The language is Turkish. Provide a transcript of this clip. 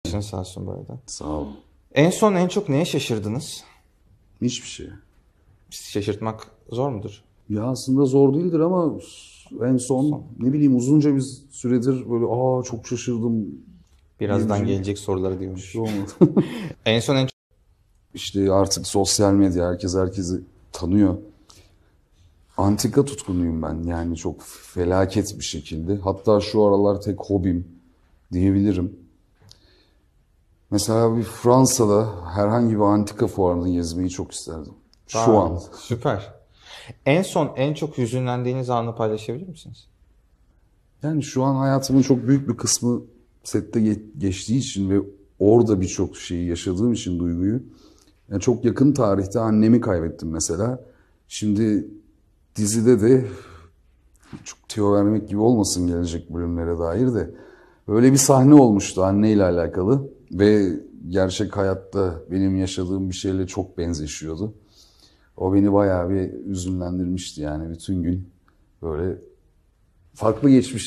Başınız sağ olsun bu arada. Sağ olun. En son en çok neye şaşırdınız? Hiçbir şey. Şaşırtmak zor mudur? Ya aslında zor değildir ama en son ne bileyim uzunca bir süredir böyle çok şaşırdım. Birazdan Diyebileceğim gelecek soruları diyormuş. bir şey olmadı. En son en çok İşte artık sosyal medya herkes herkesi tanıyor. Antika tutkunuyum ben yani çok felaket bir şekilde. Hatta şu aralar tek hobim diyebilirim. Mesela bir Fransa'da herhangi bir antika fuarını gezmeyi çok isterdim. Şu an. Süper. En son en çok hüzünlendiğiniz anı paylaşabilir misiniz? Yani şu an hayatımın çok büyük bir kısmı sette geçtiği için ve orada birçok şeyi yaşadığım için duyguyu. Yani çok yakın tarihte annemi kaybettim mesela. Şimdi dizide de çok tüyo vermek gibi olmasın gelecek bölümlere dair de öyle bir sahne olmuştu anneyle alakalı ve gerçek hayatta benim yaşadığım bir şeyle çok benzeşiyordu. O beni bayağı bir üzünlendirmişti yani bütün gün böyle farklı geçmişti.